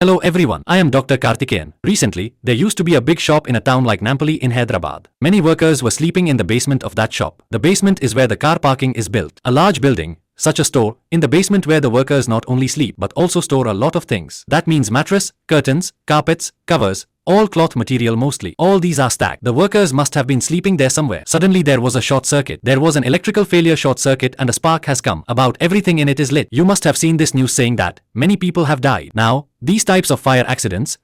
Hello everyone, I am Dr. Karthikeyan. Recently, there used to be a big shop in a town like Nampally in Hyderabad. Many workers were sleeping in the basement of that shop. The basement is where the car parking is built. A large building, such a store, in the basement where the workers not only sleep but also store a lot of things. That means mattress, curtains, carpets, covers, all cloth material mostly. All these are stacked. The workers must have been sleeping there somewhere. Suddenly there was a short circuit. There was an electrical failure short circuit and a spark has come. About everything in it is lit. You must have seen this news saying that many people have died. Now, these types of fire accidents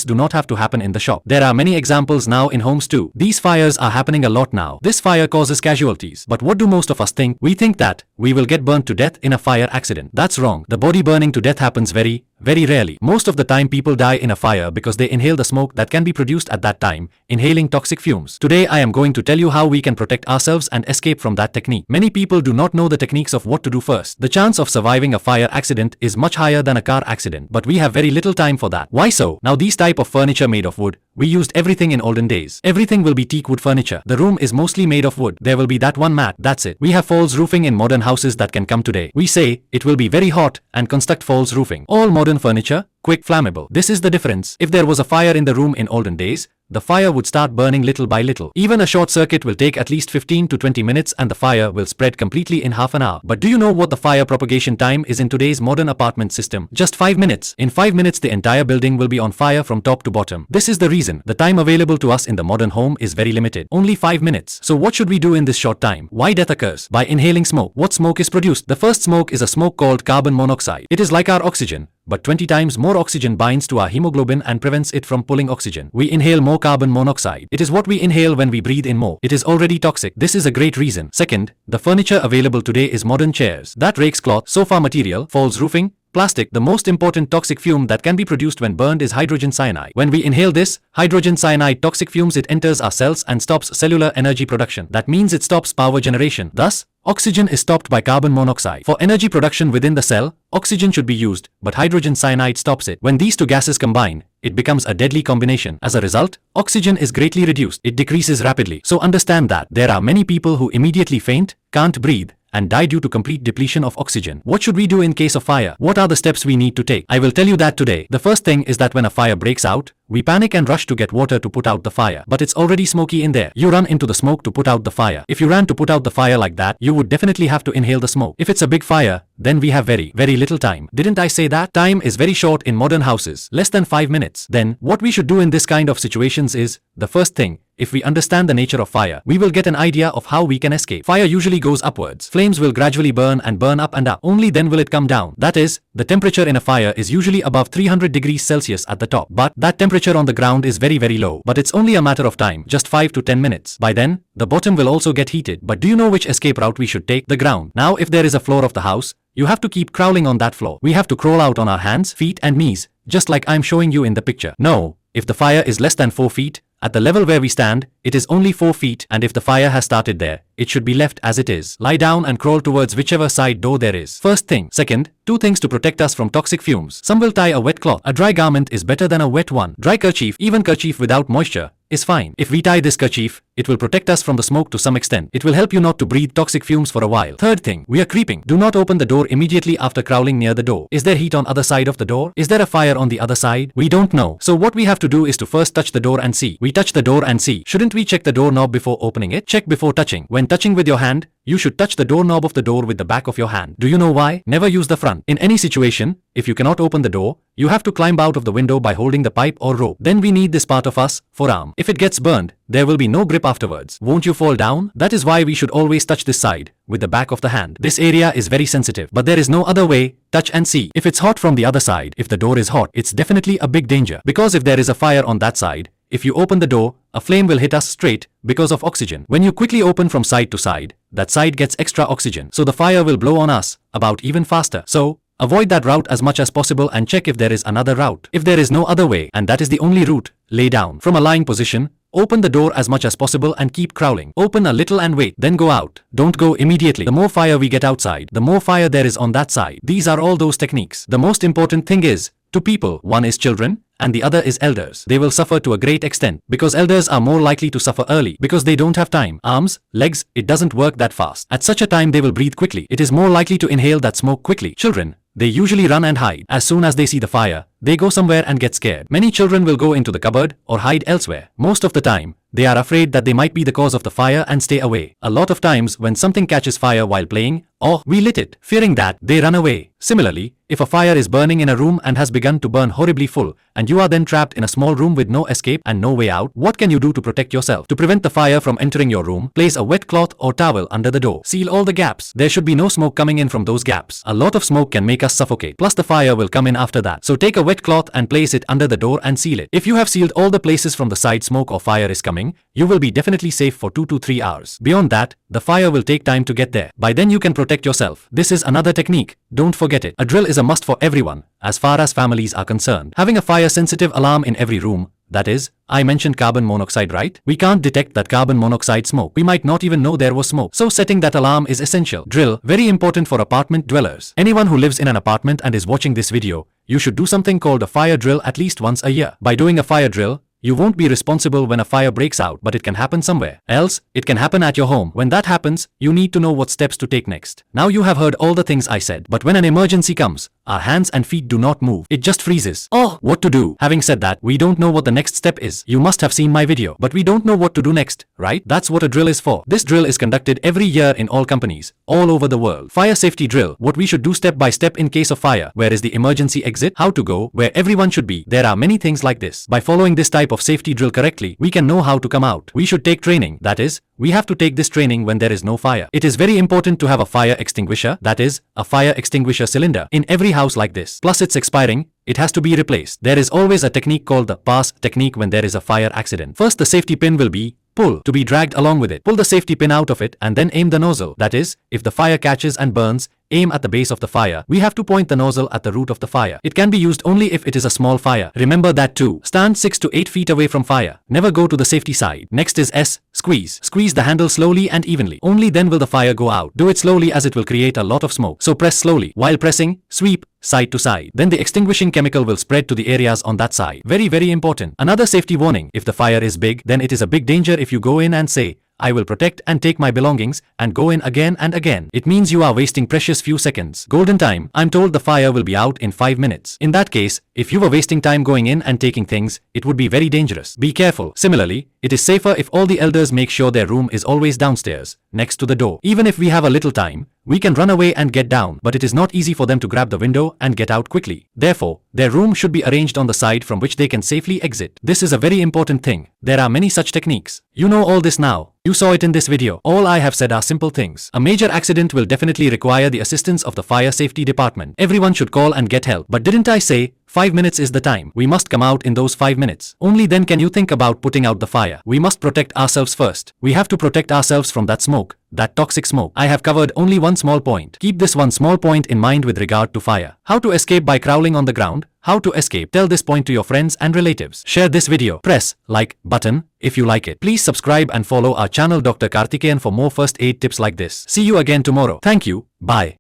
do not have to happen in the shop. There are many examples now in homes too. These fires are happening a lot now. This fire causes casualties. But what do most of us think? We think that we will get burnt to death in a fire accident. That's wrong. The body burning to death happens very rarely. Most of the time people die in a fire because they inhale the smoke that can be produced at that time, inhaling toxic fumes. Today I am going to tell you how we can protect ourselves and escape from that technique. Many people do not know the techniques of what to do first. The chance of surviving a fire accident is much higher than a car accident, but we have very little time for that. Why so? Now these type of furniture made of wood, we used everything in olden days. Everything will be teak wood furniture. The room is mostly made of wood. There will be that one mat, that's it. We have false roofing in modern houses that can come today. We say, it will be very hot and construct false roofing. All modern furniture, quick flammable. This is the difference. If there was a fire in the room in olden days, the fire would start burning little by little. Even a short circuit will take at least 15 to 20 minutes and the fire will spread completely in half an hour. But do you know what the fire propagation time is in today's modern apartment system? Just 5 minutes. In 5 minutes the entire building will be on fire from top to bottom. This is the reason the time available to us in the modern home is very limited. Only 5 minutes. So what should we do in this short time? Why death occurs? By inhaling smoke. What smoke is produced? The first smoke is a smoke called carbon monoxide. It is like our oxygen, but 20 times more oxygen binds to our hemoglobin and prevents it from pulling oxygen. We inhale more carbon monoxide. It is what we inhale when we breathe in more. It is already toxic. This is a great reason. Second, the furniture available today is modern chairs. That rakes cloth, sofa material, false roofing, plastic. The most important toxic fume that can be produced when burned is hydrogen cyanide. When we inhale this hydrogen cyanide toxic fumes, it enters our cells and stops cellular energy production. That means it stops power generation. Thus, oxygen is stopped by carbon monoxide. For energy production within the cell, oxygen should be used, but hydrogen cyanide stops it. When these two gases combine, it becomes a deadly combination. As a result, oxygen is greatly reduced. It decreases rapidly. So understand that there are many people who immediately faint, can't breathe, and die due to complete depletion of oxygen. What should we do in case of fire? What are the steps we need to take? I will tell you that today. The first thing is that when a fire breaks out, we panic and rush to get water to put out the fire. But it's already smoky in there. You run into the smoke to put out the fire. If you ran to put out the fire like that, you would definitely have to inhale the smoke. If it's a big fire, then we have very little time. Didn't I say that? Time is very short in modern houses, less than 5 minutes. Then, what we should do in this kind of situations is, the first thing, if we understand the nature of fire, we will get an idea of how we can escape. Fire usually goes upwards. Flames will gradually burn up and up. Only then will it come down. That is, the temperature in a fire is usually above 300 degrees Celsius at the top. But that temperature on the ground is very low. But it's only a matter of time, just 5 to 10 minutes. By then, the bottom will also get heated. But do you know which escape route we should take? The ground. Now if there is a floor of the house, you have to keep crawling on that floor. We have to crawl out on our hands, feet and knees, just like I'm showing you in the picture. No, if the fire is less than 4 feet, at the level where we stand, it is only 4 feet, and if the fire has started there, it should be left as it is. Lie down and crawl towards whichever side door there is. First thing. Second, 2 things to protect us from toxic fumes. Some will tie a wet cloth. A dry garment is better than a wet one. Dry kerchief, even kerchief without moisture, is fine. If we tie this kerchief, it will protect us from the smoke to some extent. It will help you not to breathe toxic fumes for a while. Third thing, we are creeping. Do not open the door immediately after crawling near the door. Is there heat on other side of the door? Is there a fire on the other side? We don't know. So what we have to do is to first touch the door and see. We touch the door and see. Shouldn't we check the doorknob before opening it? Check before touching. When touching with your hand, you should touch the doorknob of the door with the back of your hand. Do you know why? Never use the front. In any situation, if you cannot open the door, you have to climb out of the window by holding the pipe or rope. Then we need this part of us, forearm. If it gets burned, there will be no grip afterwards. Won't you fall down? That is why we should always touch this side, with the back of the hand. This area is very sensitive, but there is no other way. Touch and see. If it's hot from the other side, if the door is hot, it's definitely a big danger. Because if there is a fire on that side, if you open the door, a flame will hit us straight because of oxygen. When you quickly open from side to side, that side gets extra oxygen. So the fire will blow on us about even faster. So, avoid that route as much as possible and check if there is another route. If there is no other way and that is the only route, lay down. From a lying position, open the door as much as possible and keep crawling. Open a little and wait, then go out. Don't go immediately. The more fire we get outside, the more fire there is on that side. These are all those techniques. The most important thing is, 2 people, one is children, and the other is elders. They will suffer to a great extent because elders are more likely to suffer early because they don't have time. Arms, legs, it doesn't work that fast. At such a time they will breathe quickly. It is more likely to inhale that smoke quickly. Children, they usually run and hide. As soon as they see the fire, they go somewhere and get scared. Many children will go into the cupboard or hide elsewhere. Most of the time, they are afraid that they might be the cause of the fire and stay away. A lot of times when something catches fire while playing, or we lit it, fearing that, they run away. Similarly, if a fire is burning in a room and has begun to burn horribly full, and you are then trapped in a small room with no escape and no way out, what can you do to protect yourself? To prevent the fire from entering your room, place a wet cloth or towel under the door. Seal all the gaps. There should be no smoke coming in from those gaps. A lot of smoke can make us suffocate. Plus the fire will come in after that. So take a wet cloth and place it under the door and seal it. If you have sealed all the places from the side smoke or fire is coming, you will be definitely safe for 2 to 3 hours. Beyond that, the fire will take time to get there. By then you can protect yourself. This is another technique. Don't forget it. A drill is a must for everyone, as far as families are concerned. Having a fire-sensitive alarm in every room, that is, I mentioned carbon monoxide, right? We can't detect that carbon monoxide smoke. We might not even know there was smoke. So setting that alarm is essential. Drill, very important for apartment dwellers. Anyone who lives in an apartment and is watching this video, you should do something called a fire drill at least once a year. By doing a fire drill, you won't be responsible when a fire breaks out, but it can happen somewhere. Else, it can happen at your home. When that happens, you need to know what steps to take next. Now you have heard all the things I said, but when an emergency comes, our hands and feet do not move. It just freezes. Oh, what to do? Having said that, we don't know what the next step is. You must have seen my video, but we don't know what to do next, right? That's what a drill is for. This drill is conducted every year in all companies, all over the world. Fire safety drill. What we should do step by step in case of fire. Where is the emergency exit? How to go? Where everyone should be. There are many things like this. By following this type of safety drill correctly, we can know how to come out. We should take training. That is, we have to take this training when there is no fire. It is very important to have a fire extinguisher, that is, a fire extinguisher cylinder, in every house like this. Plus it's expiring, it has to be replaced. There is always a technique called the pass technique when there is a fire accident. First the safety pin will be pull, to be dragged along with it. Pull the safety pin out of it and then aim the nozzle. That is, if the fire catches and burns, aim at the base of the fire. We have to point the nozzle at the root of the fire. It can be used only if it is a small fire. Remember that too. Stand 6 to 8 feet away from fire. Never go to the safety side. Next is S, squeeze. Squeeze the handle slowly and evenly. Only then will the fire go out. Do it slowly as it will create a lot of smoke. So press slowly. While pressing, sweep side to side. Then the extinguishing chemical will spread to the areas on that side. Very, very important. Another safety warning. If the fire is big, then it is a big danger if you go in and say, I will protect and take my belongings and go in again and again. It means you are wasting precious few seconds. Golden time. I'm told the fire will be out in 5 minutes. In that case, if you were wasting time going in and taking things, it would be very dangerous. Be careful. Similarly, it is safer if all the elders make sure their room is always downstairs, next to the door. Even if we have a little time, we can run away and get down, but it is not easy for them to grab the window and get out quickly. Therefore, their room should be arranged on the side from which they can safely exit. This is a very important thing. There are many such techniques. You know all this now. You saw it in this video. All I have said are simple things. A major accident will definitely require the assistance of the fire safety department. Everyone should call and get help. But didn't I say 5 minutes is the time? We must come out in those 5 minutes. Only then can you think about putting out the fire. We must protect ourselves first. We have to protect ourselves from that smoke, that toxic smoke. I have covered only one small point. Keep this one small point in mind with regard to fire. How to escape by crawling on the ground? How to escape? Tell this point to your friends and relatives. Share this video. Press like button if you like it. Please subscribe and follow our channel Dr. Karthikeyan for more first aid tips like this. See you again tomorrow. Thank you. Bye.